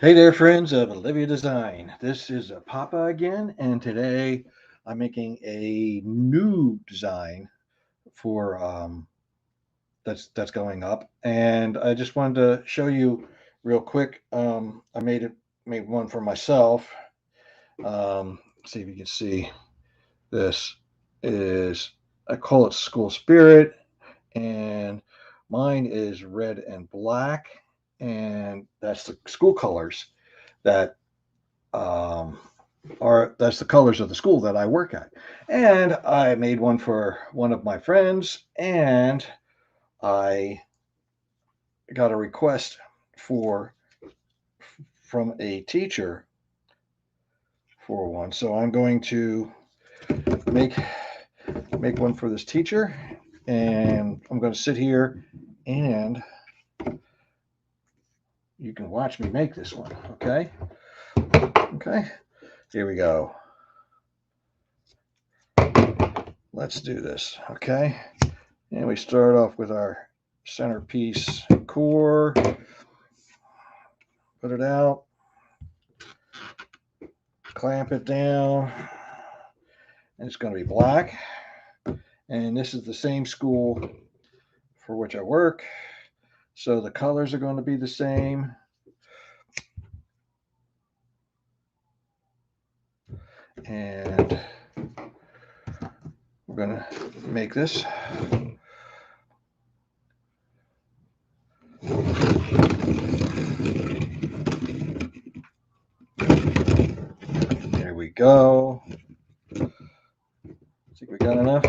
Hey there, friends of Olivia Design. This is Papa again, and today I'm making a new design for that's going up, and I just wanted to show you real quick. I made one for myself. See if you can see this is I call it School Spirit, and mine is red and black, and that's the school colors that um, are that's the colors of the school that I work at. And I made one for one of my friends, and I got a request for from a teacher for one. So I'm going to make make one for this teacher, and I'm going to sit here and you can watch me make this one. Okay. Okay. Here we go. Let's do this. Okay. And we start off with our centerpiece core. Put it out, clamp it down, and it's going to be black. And this is the same school for which I work, so the colors are going to be the same. And we're going to make this. There we go. I think we got enough.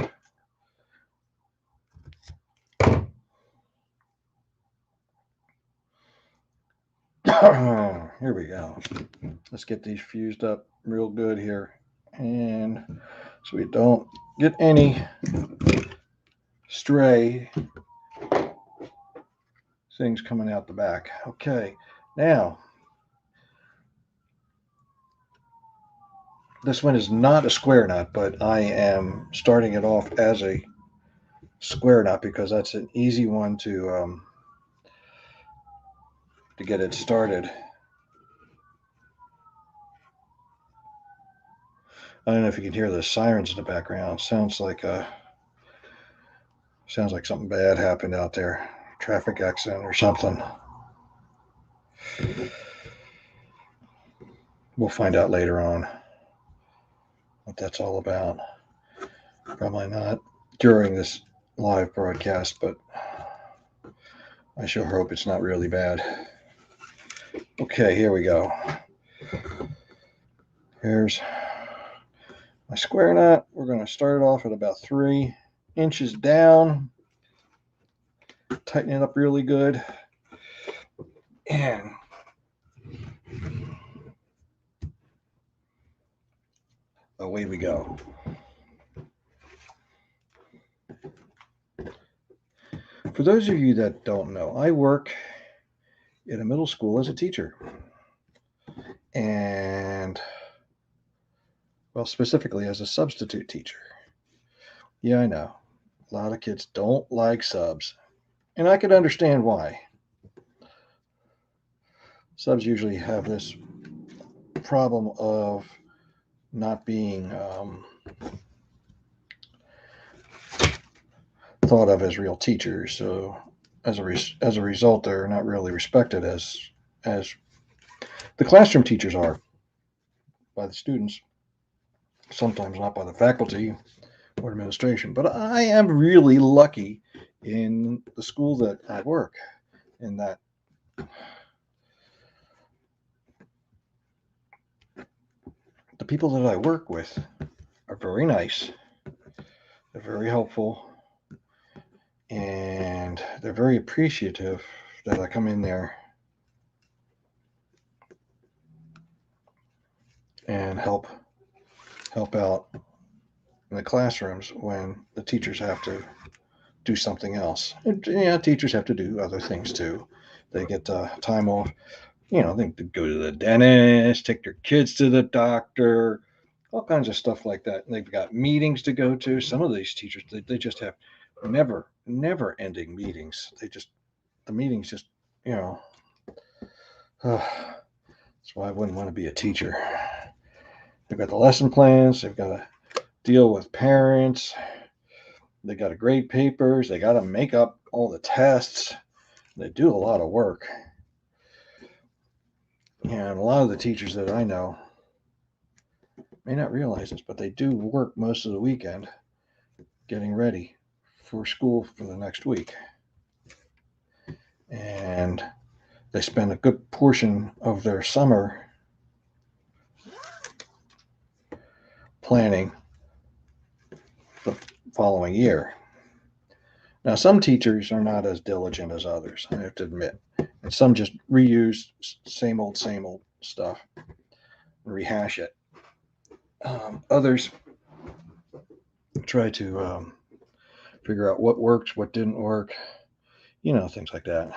Here we go. Let's get these fused up real good here. And so we don't get any stray things coming out the back. Okay, now this one is not a square nut, but I am starting it off as a square nut because that's an easy one to get it started. I don't know if you can hear the sirens in the background. Sounds like something bad happened out there, traffic accident or something. We'll find out later on what that's all about. Probably not during this live broadcast, but I sure hope it's not really bad. Okay, here we go. Here's my square nut. We're going to start it off at about 3 inches down. Tighten it up really good. And away we go. For those of you that don't know, I work in a middle school as a teacher. And, well, specifically as a substitute teacher. Yeah, I know. A lot of kids don't like subs. And I can understand why. Subs usually have this problem of not being thought of as real teachers. So as a result, they're not really respected as the classroom teachers are by the students. Sometimes not by the faculty or administration. But I am really lucky in the school that I work in that the people that I work with are very nice. They're very helpful, and they're very appreciative that I come in there and help out in the classrooms when the teachers have to do something else. And, yeah, teachers have to do other things too. They get time off. You know, they go to the dentist, take their kids to the doctor, all kinds of stuff like that. And they've got meetings to go to. Some of these teachers, they just have never ending meetings. The meetings just, you know, That's why I wouldn't want to be a teacher. They've got the lesson plans. They've got to deal with parents. They got to grade papers. They got to make up all the tests. They do a lot of work. And a lot of the teachers that I know may not realize this, but they do work most of the weekend getting ready for school for the next week. And they spend a good portion of their summer planning the following year. Now, some teachers are not as diligent as others, I have to admit. And some just reuse same old stuff and rehash it. Others try to figure out what worked, what didn't work, things like that.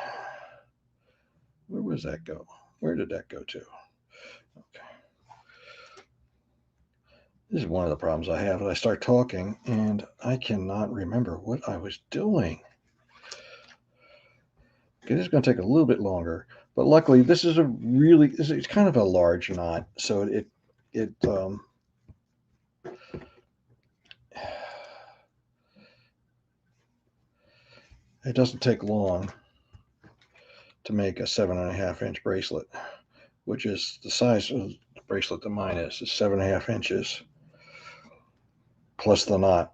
Where was that go? Where did that go to? Okay. This is one of the problems I have. I start talking and I cannot remember what I was doing. Okay, this is going to take a little bit longer, but luckily this is it's kind of a large knot, so it doesn't take long to make a 7.5-inch bracelet, which is the size of the bracelet that mine is 7.5 inches plus the knot.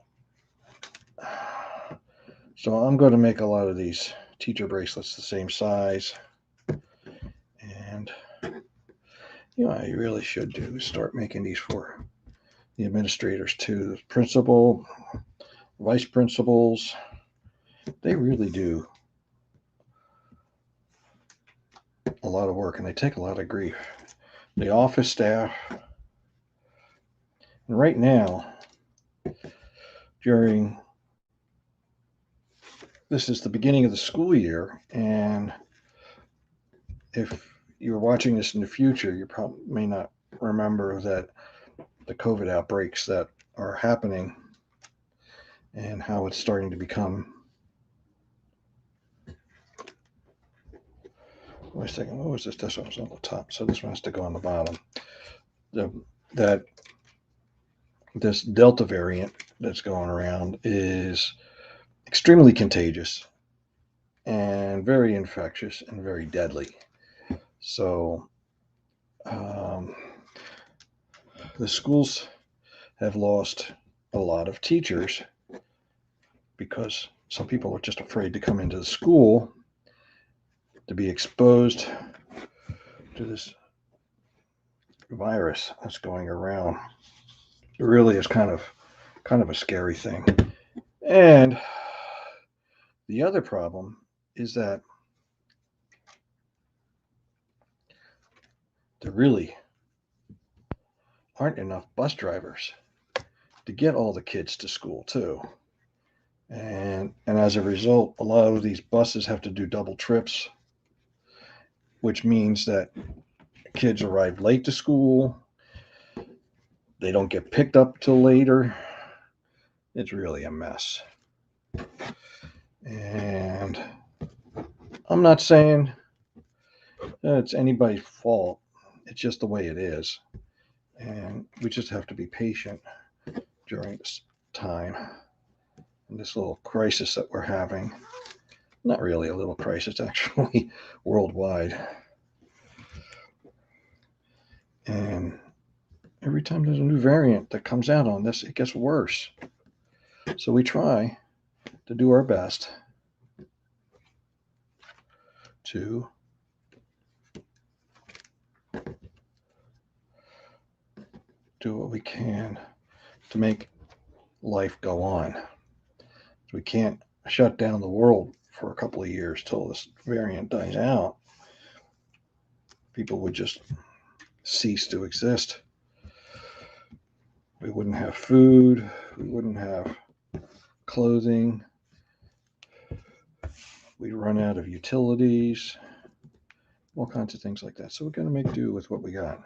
So I'm going to make a lot of these teacher bracelets the same size, and I really should start making these for the administrators too. The principal, vice principals, they really do a lot of work and they take a lot of grief. The office staff, and right now, this is the beginning of the school year, and if you're watching this in the future, you probably may not remember that the COVID outbreaks that are happening and how it's starting to become. Wait a second, what was this? This one was on the top, so this one has to go on the bottom. That this Delta variant that's going around is extremely contagious and very infectious and very deadly. So the schools have lost a lot of teachers because some people are just afraid to come into the school to be exposed to this virus that's going around. It really is kind of a scary thing. And the other problem is that there really aren't enough bus drivers to get all the kids to school too. And as a result, a lot of these buses have to do double trips, which means that kids arrive late to school. They don't get picked up till later. It's really a mess. And I'm not saying it's anybody's fault. It's just the way it is. And we just have to be patient during this time and this little crisis that we're having. Not really a little crisis, actually, worldwide. And every time there's a new variant that comes out on this, it gets worse. So we try to do our best to do what we can to make life go on. We can't shut down the world for a couple of years till this variant dies out. People would just cease to exist. We wouldn't have food. We wouldn't have clothing. We'd run out of utilities. All kinds of things like that. So we're going to make do with what we got.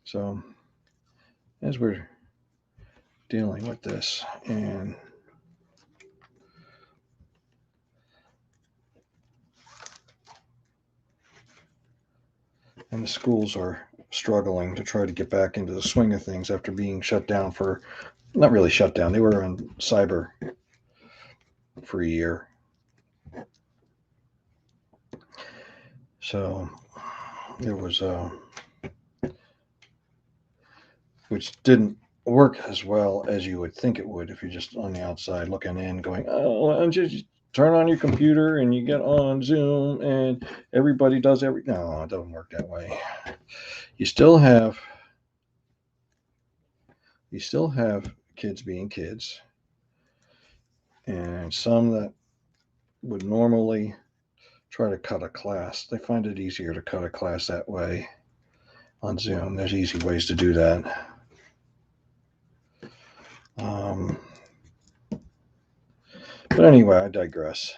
So as we're dealing with this, and And the schools are struggling to try to get back into the swing of things after being shut down for, not really shut down, they were on cyber for a year. So it was, which didn't work as well as you would think it would if you're just on the outside looking in, going, "Oh, why don't you just turn on your computer and you get on Zoom and everybody does every." No, it doesn't work that way. You still have kids being kids, and some that would normally try to cut a class, they find it easier to cut a class that way on Zoom. There's easy ways to do that. But anyway, I digress.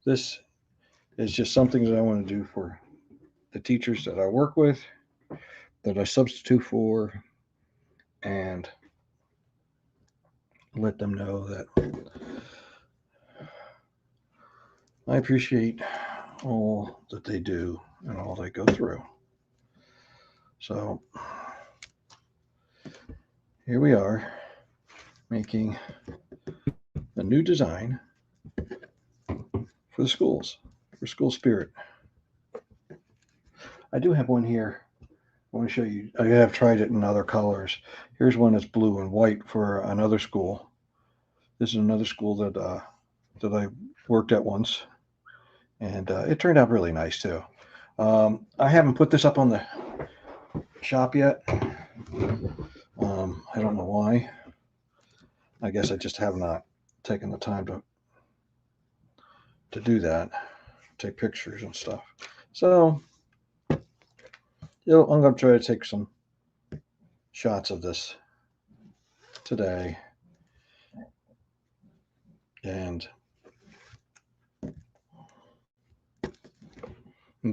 This is just something that I want to do for the teachers that I work with, that I substitute for, and let them know that I appreciate all that they do and all they go through. So here we are making a new design for the schools, for school spirit. I do have one here. I want to show you. I have tried it in other colors. Here's one that's blue and white for another school. This is another school that I worked at once, and it turned out really nice too. I haven't put this up on the shop yet. I don't know why. I guess I just have not taken the time to do that, take pictures and stuff. So I'm going to try to take some shots of this today and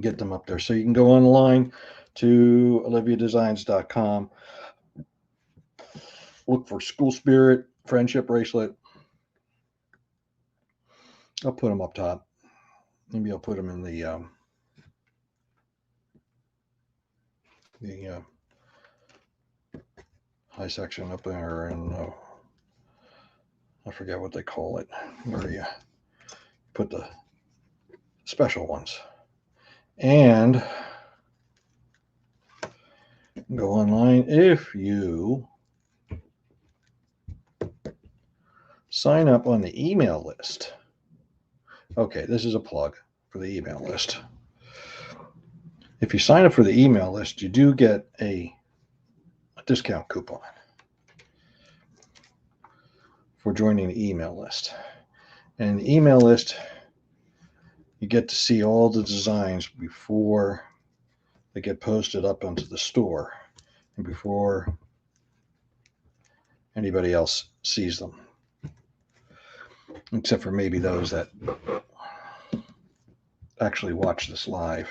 get them up there. So you can go online to oliviadesigns.com, look for School Spirit Friendship Bracelet. I'll put them up top. Maybe I'll put them in the high section up there, and I forget what they call it, where you put the special ones. And go online if you sign up on the email list. Okay, this is a plug for the email list. If you sign up for the email list, you do get a discount coupon for joining the email list. And the email list, you get to see all the designs before they get posted up onto the store and before anybody else sees them, except for maybe those that actually watch this live.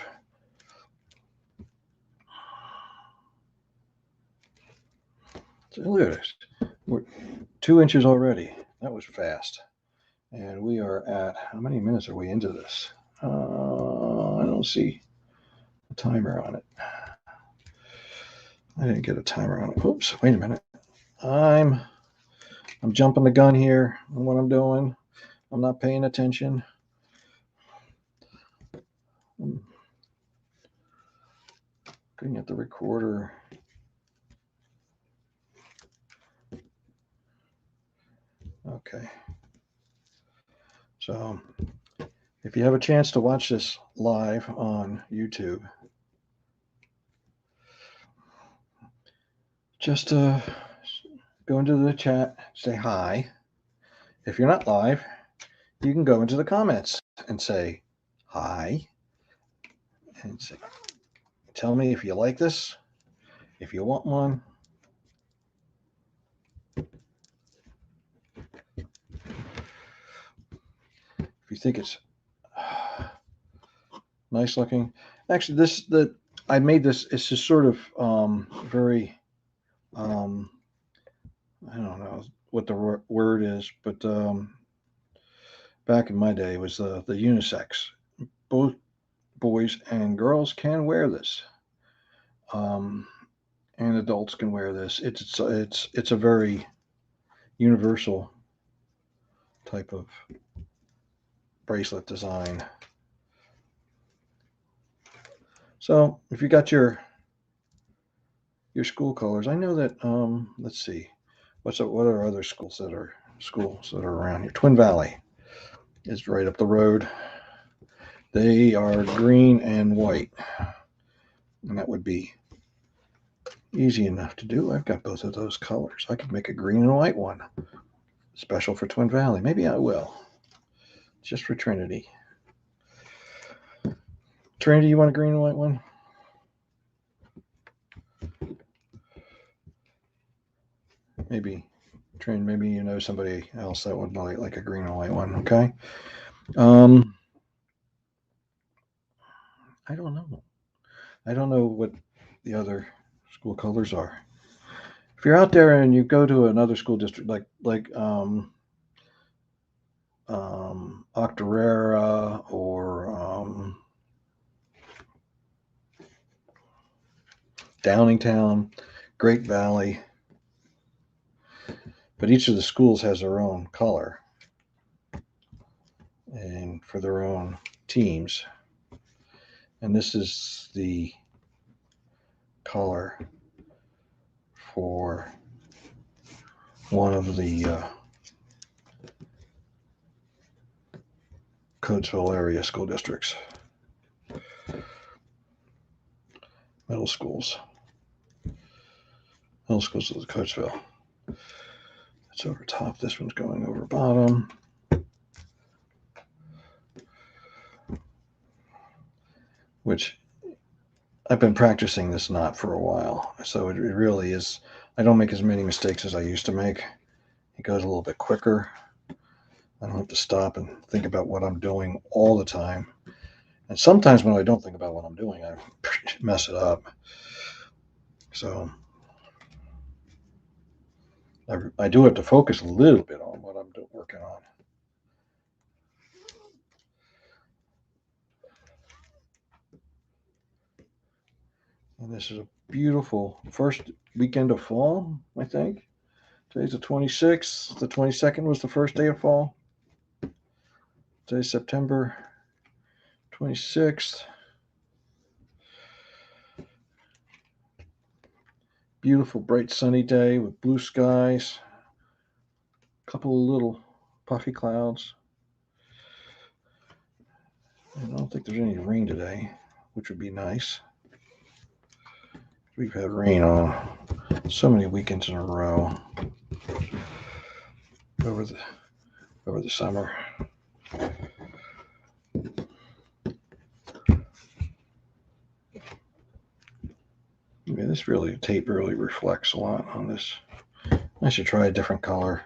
So look at this. We're 2 inches already. That was fast. And we are at, how many minutes are we into this? I don't see a timer on it. I didn't get a timer on it. Oops, wait a minute. I'm jumping the gun here on what I'm doing. I'm not paying attention. I'm looking at the recorder. Okay. So if you have a chance to watch this live on YouTube, just go into the chat, say hi. If you're not live, you can go into the comments and say hi and say, tell me if you like this, if you want one. If you think it's nice looking. Actually, I made this, it's just sort of very, I don't know what the word is, but back in my day it was the unisex. Both boys and girls can wear this, um, and adults can wear this. It's a very universal type of bracelet design. So if you got your school colors, I know that let's see, what are other schools that are around here? Twin Valley is right up the road. They are green and white, and that would be easy enough to do. I've got both of those colors. I could make a green and white one, special for Twin Valley. Maybe I will, just for Trinity. Trinity, you want a green and white one? Maybe, Trin, maybe you know somebody else that would like a green and white one. Okay. Um, I don't know. I don't know what the other school colors are. If you're out there and you go to another school district Octorara or Downingtown, Great Valley, but each of the schools has their own color and for their own teams. And this is the color for one of the Coatesville area school districts, middle schools of the Coatesville. It's over top. This one's going over bottom. Which I've been practicing this knot for a while, so it really is. I don't make as many mistakes as I used to make. It goes a little bit quicker. I don't have to stop and think about what I'm doing all the time. And sometimes when I don't think about what I'm doing, I mess it up. So I do have to focus a little bit on what I'm working on. And this is a beautiful first weekend of fall, I think. Today's the 26th. The 22nd was the first day of fall. Today's September 26th. Beautiful, bright, sunny day with blue skies. A couple of little puffy clouds. And I don't think there's any rain today, which would be nice. We've had rain on so many weekends in a row over the summer. Yeah, this tape really reflects a lot on this. I should try a different color.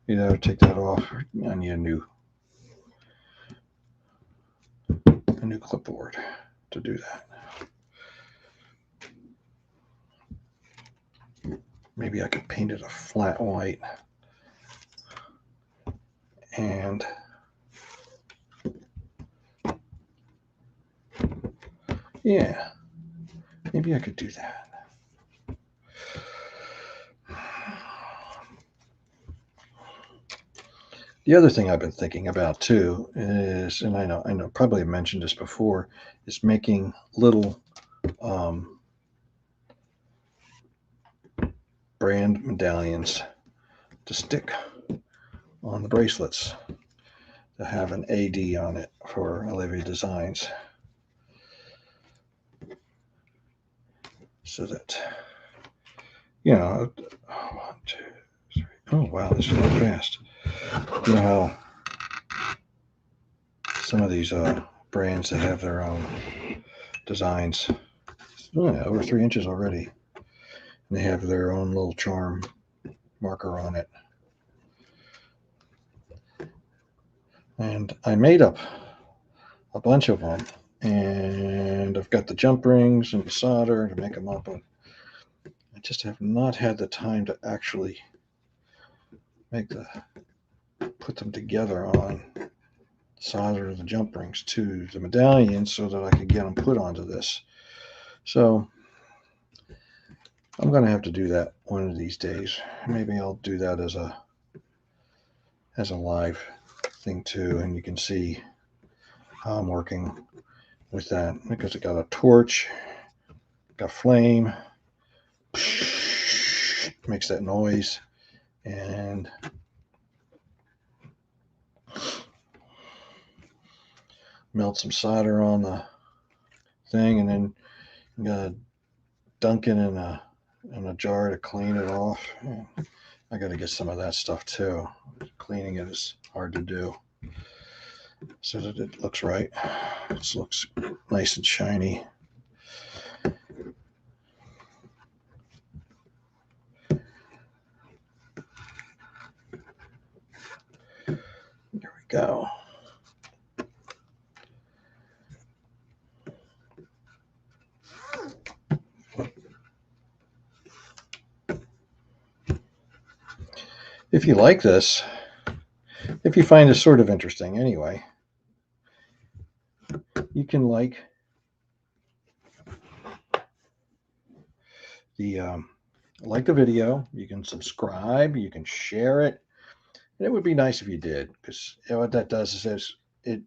Take that off. I need a new clipboard to do that. Maybe I could paint it a flat white. And yeah, maybe I could do that. The other thing I've been thinking about too is, and I know, probably I mentioned this before, is making little brand medallions to stick on the bracelets to have an AD on it for Olivia Designs. So that, 1, 2, 3. Oh, wow, this is going fast. You know how some of these brands that have their own designs, over 3 inches already, and they have their own little charm marker on it. And I made up a bunch of them, and I've got the jump rings and the solder to make them up, but I just have not had the time to actually put them together on solder the jump rings to the medallion so that I could get them put onto this. So I'm going to have to do that one of these days. Maybe I'll do that as a live thing too, and you can see how I'm working with that, because it got a torch, got flame, makes that noise, and melt some solder on the thing, and then you gotta dunk it in a jar to clean it off. I gotta get some of that stuff too. Cleaning it is hard to do, so that it looks right. It looks nice and shiny. There we go. If you like this, if you find this sort of interesting anyway, you can like the video, you can subscribe, you can share it, and it would be nice if you did, because what that does is it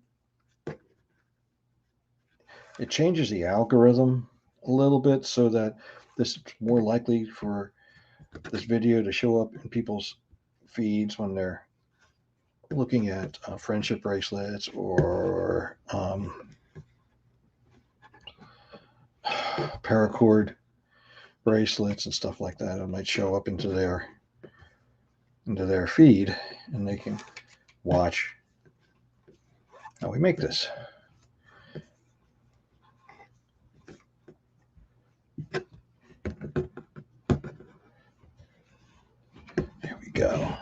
changes the algorithm a little bit so that this is more likely for this video to show up in people's feeds when they're looking at friendship bracelets or paracord bracelets and stuff like that. It might show up into their feed, and they can watch how we make this. There we go.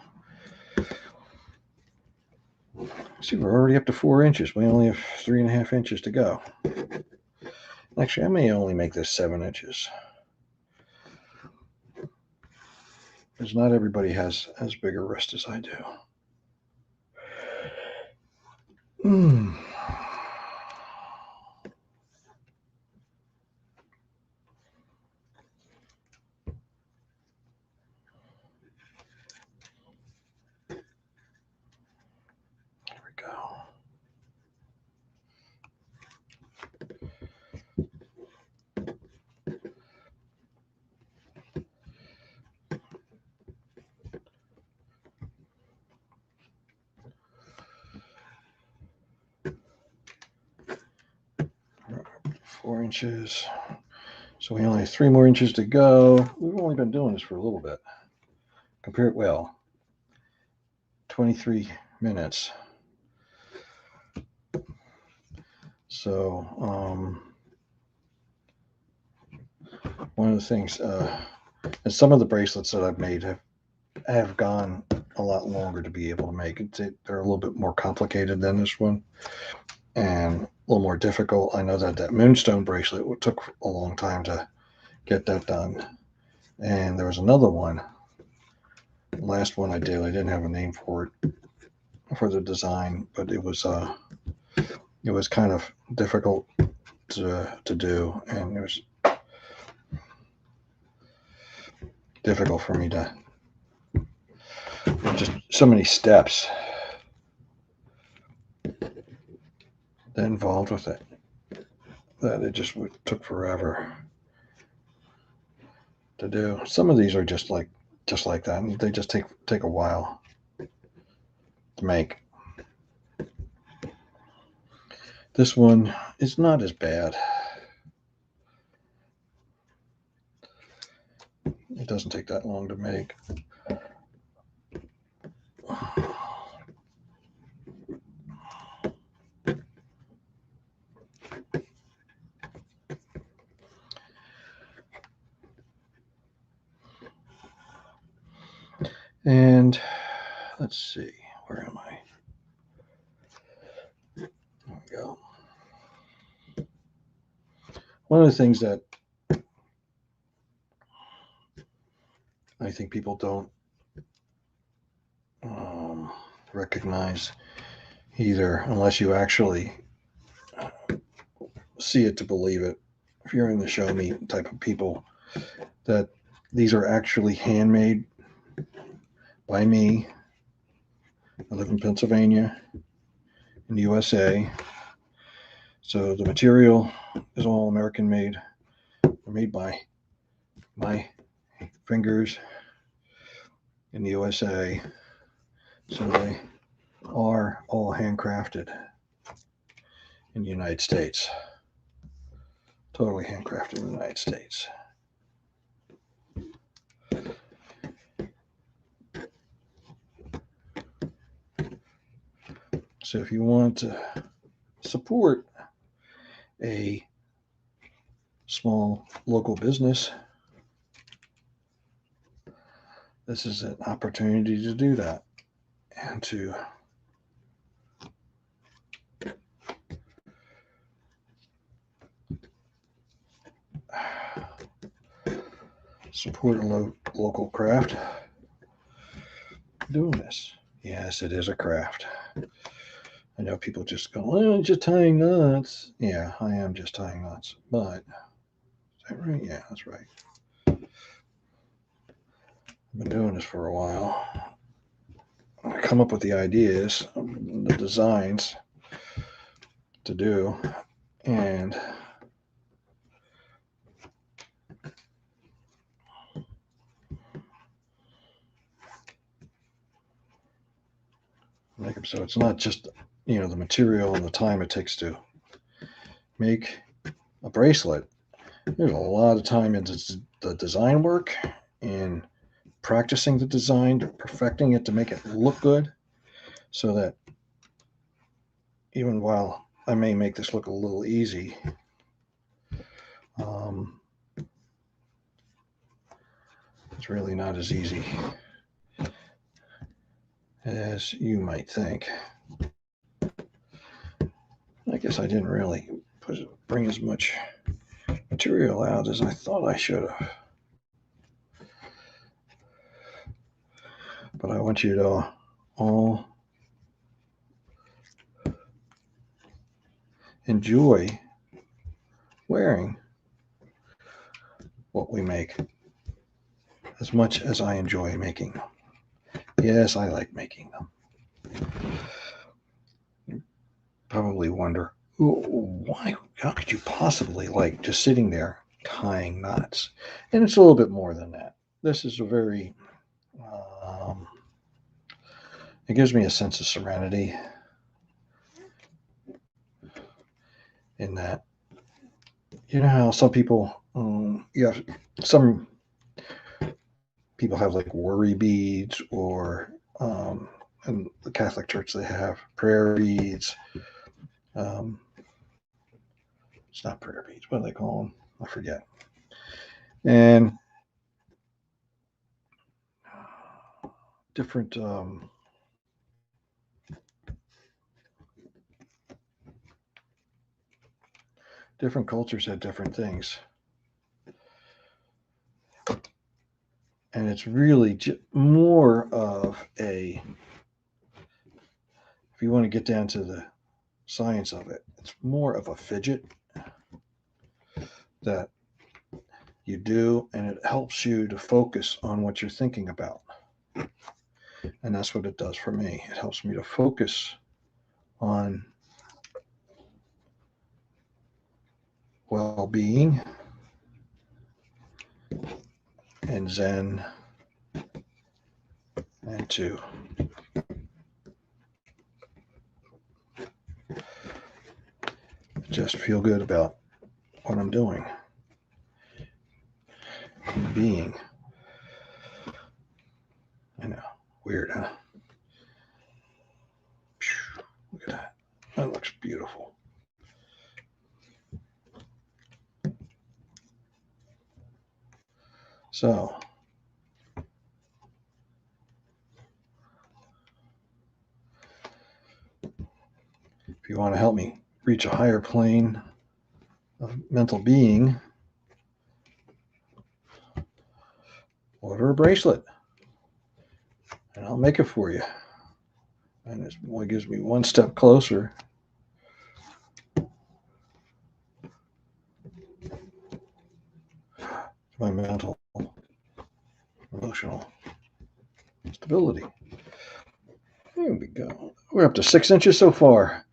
See, we're already up to 4 inches. We only have 3.5 inches to go. Actually, I may only make this 7 inches, because not everybody has as big a wrist as I do. There we go. Four inches. So we only have 3 more inches to go. We've only been doing this for a little bit. Compare it well. 23 minutes. So one of the things, and some of the bracelets that I've made have gone a lot longer to be able to make. They're a little bit more complicated than this one, and a little more difficult. I know that moonstone bracelet took a long time to get that done. And there was another one. The last one I did, I didn't have a name for it, for the design, but it was kind of difficult to do, and it was difficult for me to, just so many steps that involved with it that it just took forever to do. Some of these are just like that, and they just take a while to make. This one is not as bad. It doesn't take that long to make. And let's see, where am I? There we go. One of the things that I think people don't recognize either, unless you actually see it to believe it. If you're in the show me type of people, that these are actually handmade by me. I live in Pennsylvania, in the USA. So the material is all American made. They're made by my fingers in the USA. So they are all handcrafted in the United States. Totally handcrafted in the United States. So if you want to support a small local business, this is an opportunity to do that and to support a local craft doing this. Yes, it is a craft. I know people just go, well, I'm just tying knots. Yeah, I am just tying knots. But, is that right? Yeah, that's right. I've been doing this for a while. I come up with the ideas, the designs to do, and make them so it's not just, the material and the time it takes to make a bracelet. There's a lot of time into the design work and practicing the design, perfecting it to make it look good, so that even while I may make this look a little easy, it's really not as easy as you might think. I guess I didn't really bring as much material out as I thought I should have. But I want you to all enjoy wearing what we make as much as I enjoy making them. Yes, I like making them. You probably wonder, why? How could you possibly like just sitting there tying knots? And it's a little bit more than that. This is a very, it gives me a sense of serenity in that, how some people, some people have like worry beads, or in the Catholic Church they have prayer beads. It's not prayer beads. What do they call them? I forget. And different different cultures have different things. And it's really more of a, if you want to get down to the science of it, it's more of a fidget that you do, and it helps you to focus on what you're thinking about. And that's what it does for me. It helps me to focus on well-being and Zen, and to just feel good about what I'm doing. Being. I know. Weird, huh? Look at that. That looks beautiful. So, if you want to help me reach a higher plane of mental being, order a bracelet and I'll make it for you. And this only gives me one step closer to my mental, emotional stability. There we go. We're up to 6 inches so far.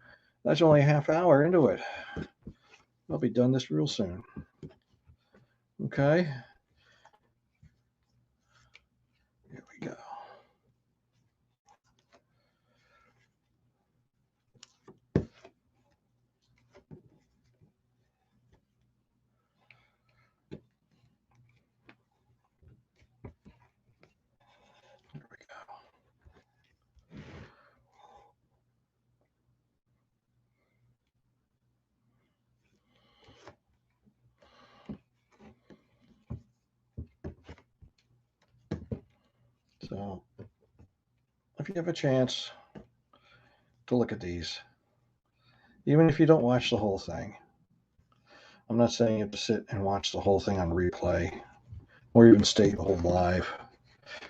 That's only a half hour into it. I'll be done this real soon. Okay. Here we go. There we go. So, if you have a chance to look at these, even if you don't watch the whole thing, I'm not saying you have to sit and watch the whole thing on replay or even stay the whole live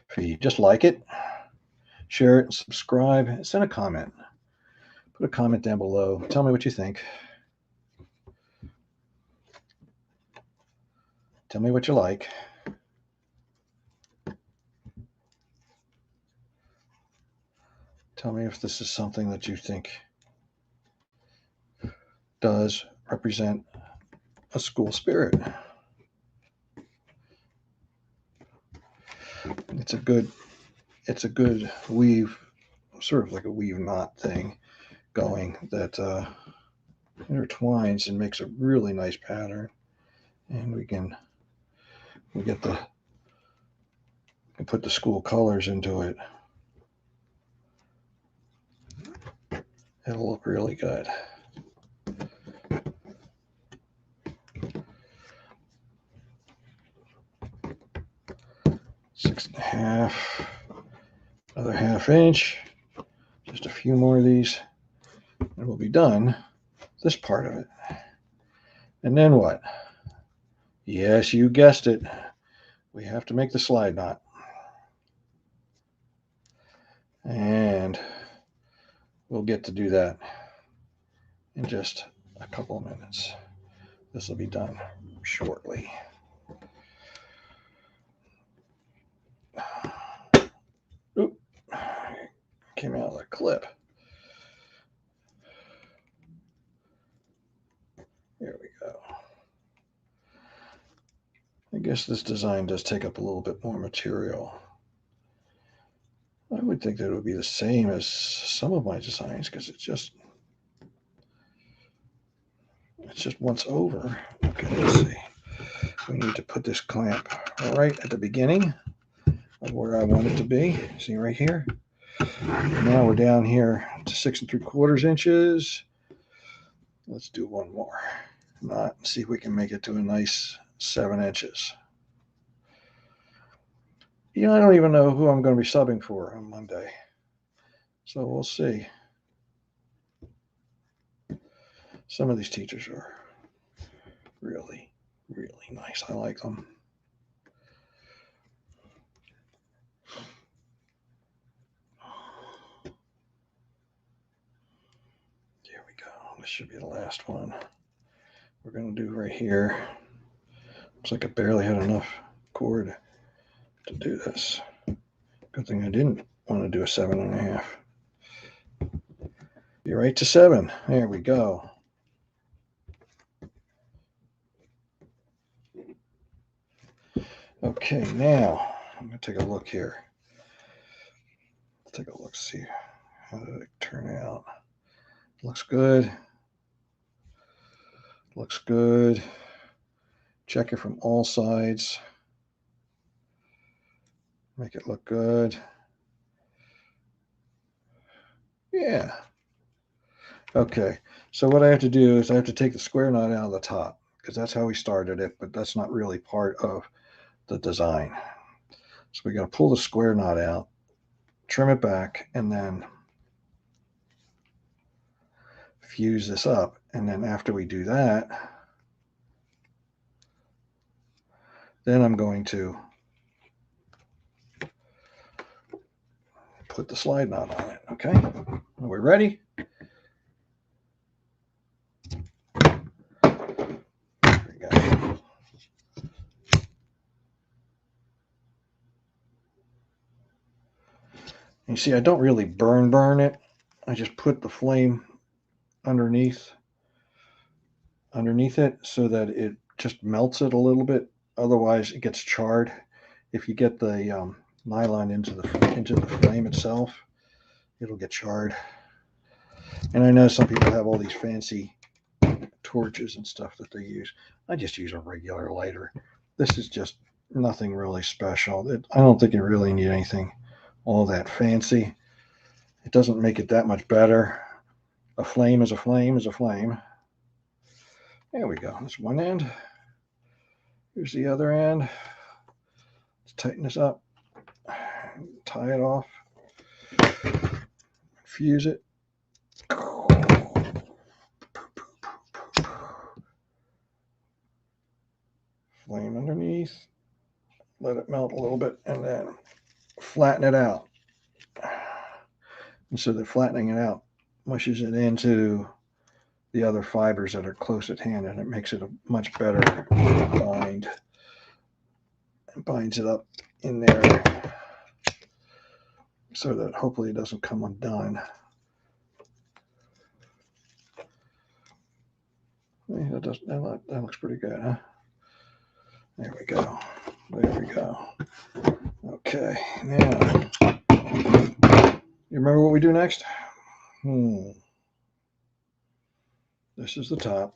feed. Just like it, share it, and subscribe, and send a comment. Put a comment down below. Tell me what you think. Tell me what you like. Tell me if this is something that you think does represent a school spirit. It's a good weave, sort of like a weave knot thing going that intertwines and makes a really nice pattern. And we can put the school colors into it. It'll look really good. Six and a half, another ½ inch, just a few more of these, and we'll be done this part of it. And then what? Yes, you guessed it. We have to make the slide knot. And we'll get to do that in just a couple of minutes. This will be done shortly. Oop, came out of the clip. There we go. I guess this design does take up a little bit more material. I would think that it would be the same as some of my designs because it's just once over. Okay, let's see. We need to put this clamp right at the beginning of where I want it to be. See right here? Now we're down here to 6 3/4 inches. Let's do one more knot and see if we can make it to a nice 7 inches. You know, I don't even know who I'm going to be subbing for on Monday. So we'll see. Some of these teachers are really, really nice. I like them. Here we go. This should be the last one. We're going to do right here. Looks like I barely had enough cord to do this. Good thing I didn't want to do a 7 1/2. Be right to 7. There we go. Okay, now I'm going to take a look here. Let's take a look, see how did it turn out. Looks good. Looks good. Check it from all sides. Make it look good. Yeah. Okay, so what I have to do is I have to take the square knot out of the top because that's how we started it, but that's not really part of the design. So we're going to pull the square knot out, trim it back, and then fuse this up. And then after we do that, then I'm going to put the slide knot on it. Okay, are we ready? There we go. You see, I don't really burn it. I just put the flame underneath it so that it just melts it a little bit. Otherwise, it gets charred. If you get the nylon into the flame itself, it'll get charred. And I know some people have all these fancy torches and stuff that they use. I just use a regular lighter. This is just nothing really special. I don't think you really need anything all that fancy. It doesn't make it that much better. A flame is a flame is a flame. There we go. That's one end. Here's the other end. Let's tighten this up. Tie it off. Fuse it. Flame underneath. Let it melt a little bit and then flatten it out. And so the flattening it out mushes it into the other fibers that are close at hand, and it makes it a much better bind. It binds it up in there so that hopefully it doesn't come undone. Yeah, that looks pretty good, huh? There we go. There we go. Okay, now, you remember what we do next? This is the top.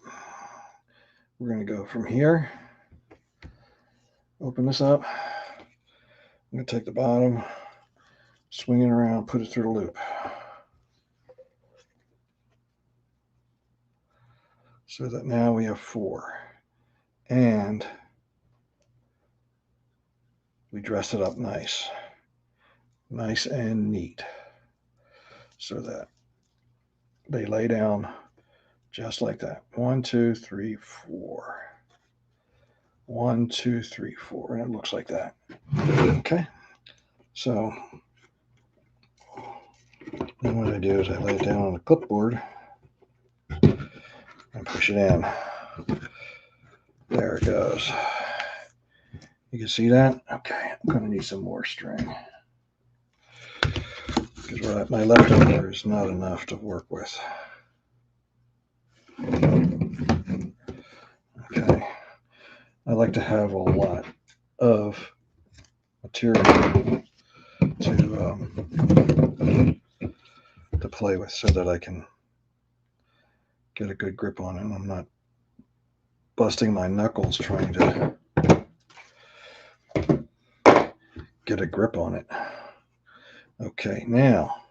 We're going to go from here, open this up. I'm going to take the bottom, swing it around, put it through the loop. So that now we have 4. And we dress it up nice and neat so that they lay down just like that. 1, 2, 3, 4. 1, 2, 3, 4, and it looks like that. Okay, so then what I do is I lay it down on the clipboard and push it in. There it goes. You can see that? Okay, I'm going to need some more string because my leftover is not enough to work with. Okay, I like to have a lot of material to play with so that I can get a good grip on it and I'm not busting my knuckles trying to get a grip on it. Okay, now,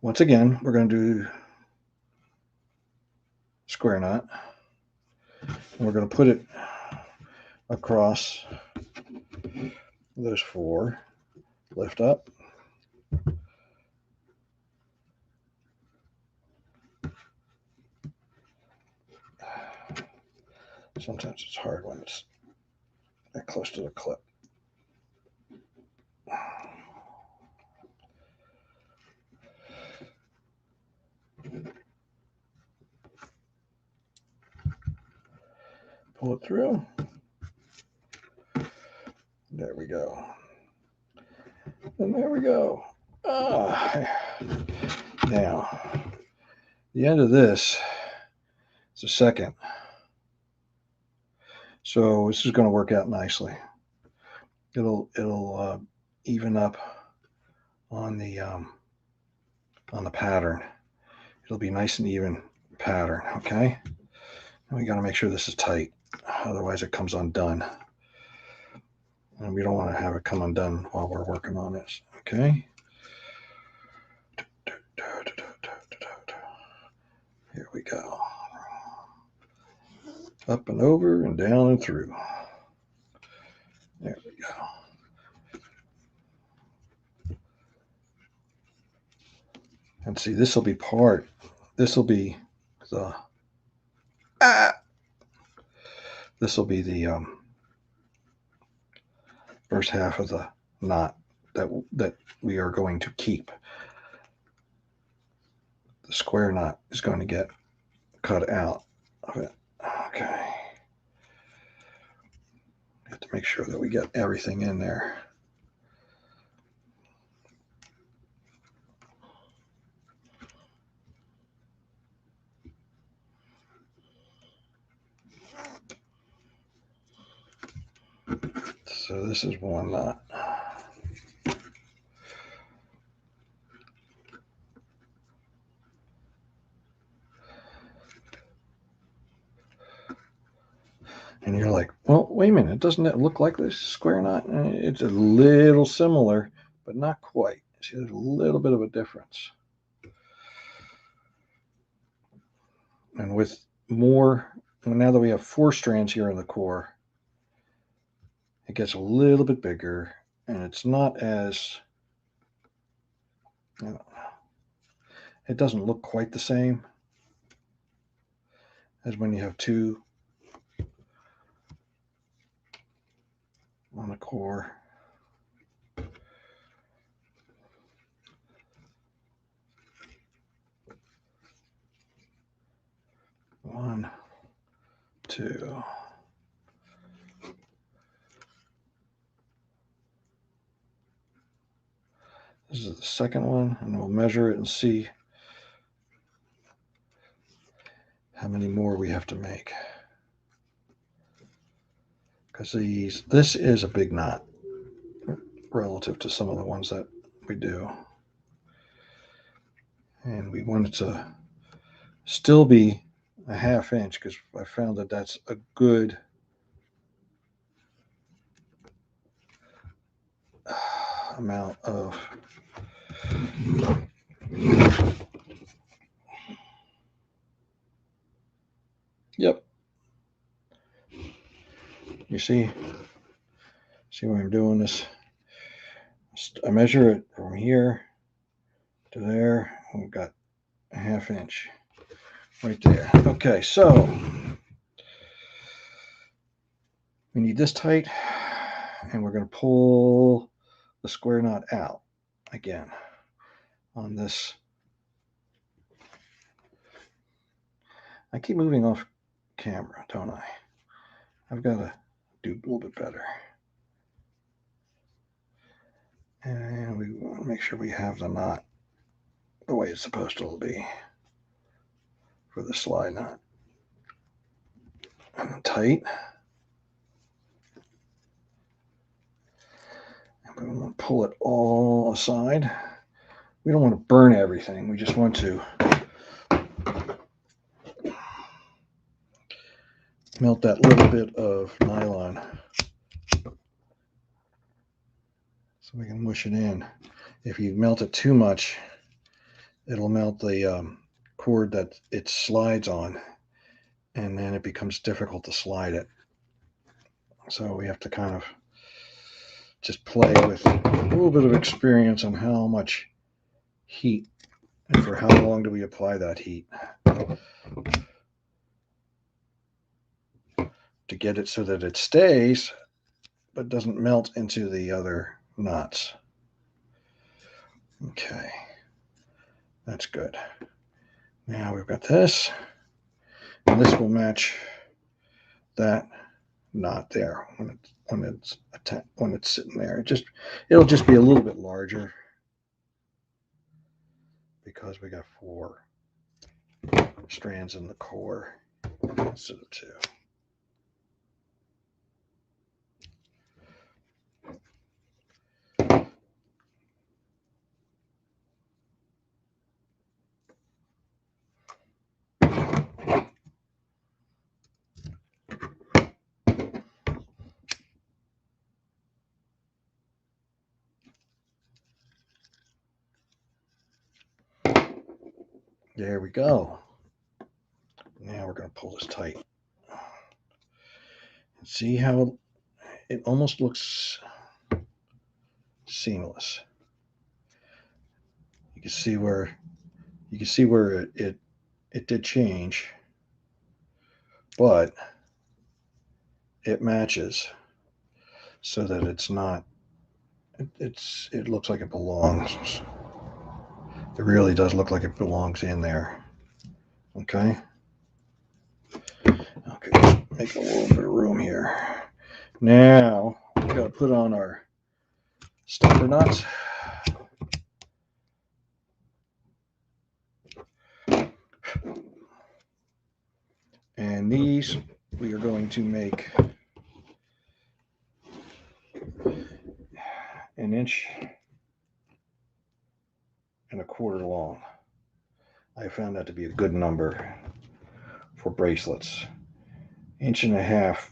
once again, we're going to do square knot. And we're going to put it across those 4. Lift up. Sometimes it's hard when it's that close to the clip. Pull it through. There we go. And there we go. Now, the end of this is a second. So this is going to work out nicely. It'll even up on the pattern. It'll be nice and even pattern. Okay. And we got to make sure this is tight, otherwise it comes undone. And we don't want to have it come undone while we're working on this. Okay. Here we go. Up and over and down and through. There we go. And see, this will be the first half of the knot that we are going to keep. The square knot is going to get cut out of it. Okay. We have to make sure that we get everything in there. So this is one knot. And you're like, well, wait a minute, doesn't that look like this square knot? It's a little similar, but not quite. See, there's a little bit of a difference. And with more, now that we have 4 strands here in the core, it gets a little bit bigger, and it's not as, it doesn't look quite the same as when you have 2 on the core. One, 2. This is the second one, and we'll measure it and see how many more we have to make. Because this is a big knot relative to some of the ones that we do. And we want it to still be a 1/2 inch, because I found that that's a good amount of yep. You see where I'm doing this? I measure it from here to there. We've got a 1/2 inch right there. Okay, so we need this tight, and we're going to pull the square knot out again on this. I keep moving off camera, don't I? I've got to do a little bit better. And we want to make sure we have the knot the way it's supposed to be for the slide knot. And tight. And we want to pull it all aside. We don't want to burn everything. We just want to melt that little bit of nylon so we can mush it in. If you melt it too much, it'll melt the cord that it slides on, and then it becomes difficult to slide it. So we have to kind of just play with a little bit of experience on how much heat and for how long do we apply that heat to get it so that it stays but doesn't melt into the other knots. Okay, that's good. Now we've got this, and this will match that knot there when it's sitting there. It'll just be a little bit larger because we got 4 strands in the core instead of 2. There we go. Now we're going to pull this tight. See how it almost looks seamless. You can see where it did change, but it matches so that it's not it looks like it belongs. It really does look like it belongs in there. Okay. Okay, make a little bit of room here. Now we got to put on our stopper nuts. And these we are going to make 1.25 inches long. I found that to be a good number for bracelets. 1.5 inches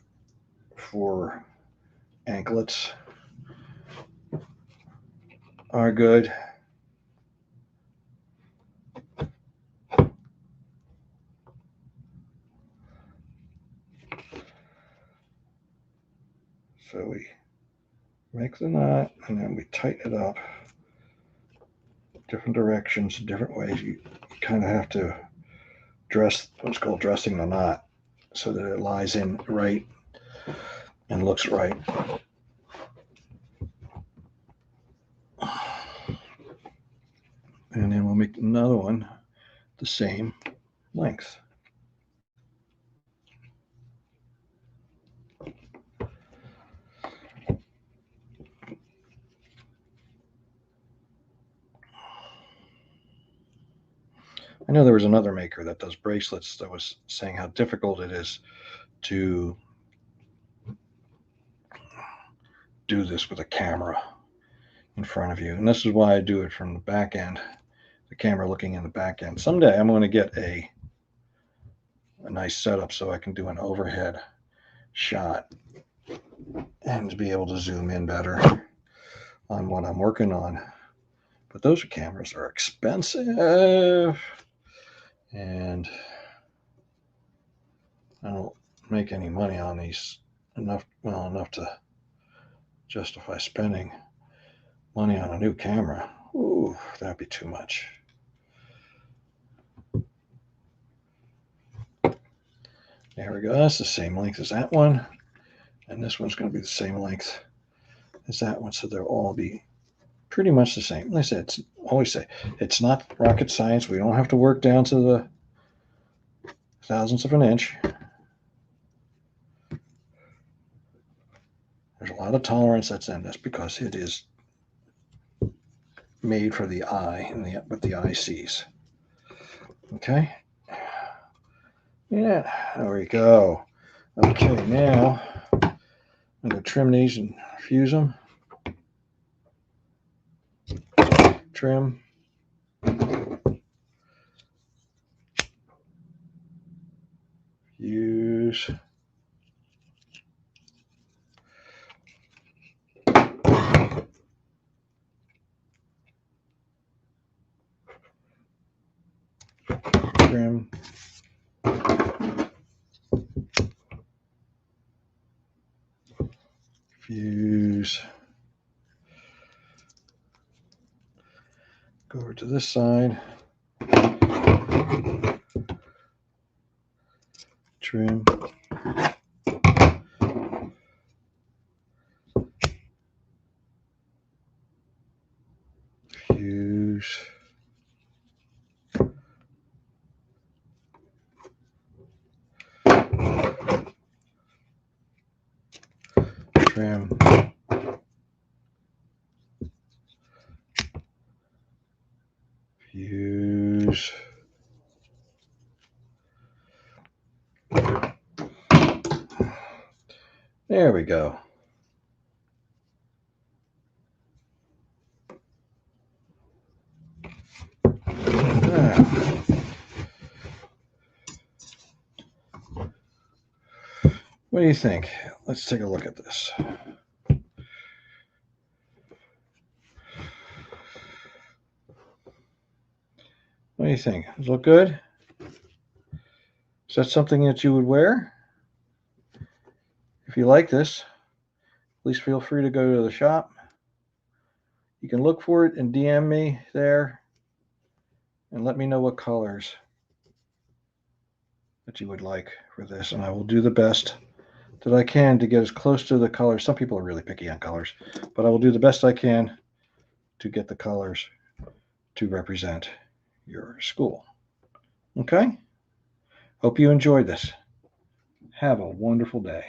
for anklets are good. So we make the knot and then we tighten it up different directions, different ways. You kind of have to dress what's called dressing the knot so that it lies in right and looks right. And then we'll make another one the same length. I know there was another maker that does bracelets that was saying how difficult it is to do this with a camera in front of you. And this is why I do it from the back end, the camera looking in the back end. Someday I'm going to get a nice setup so I can do an overhead shot and be able to zoom in better on what I'm working on. But those cameras are expensive, and I don't make any money on these enough to justify spending money on a new camera. Ooh, that'd be too much. There we go. That's the same length as that one, and this one's going to be the same length as that one, so they'll all be pretty much the same. Like I said, always say it's not rocket science. We don't have to work down to the thousandths of an inch. There's a lot of tolerance that's in this because it is made for the eye and what the eye sees. Okay. Yeah, there we go. Okay, now I'm going to trim these and fuse them. Trim. Fuse. Trim. Fuse. Go over to this side. Trim. Fuse. Trim. Fuse. There we go. What do you think? Let's take a look at this. What do you think? Does it look good? Is that something that you would wear? If you like this, please feel free to go to the shop. You can look for it and DM me there and let me know what colors that you would like for this, and I will do the best that I can to get as close to the colors. Some people are really picky on colors, but I will do the best I can to get the colors to represent your school. Okay? Hope you enjoyed this. Have a wonderful day.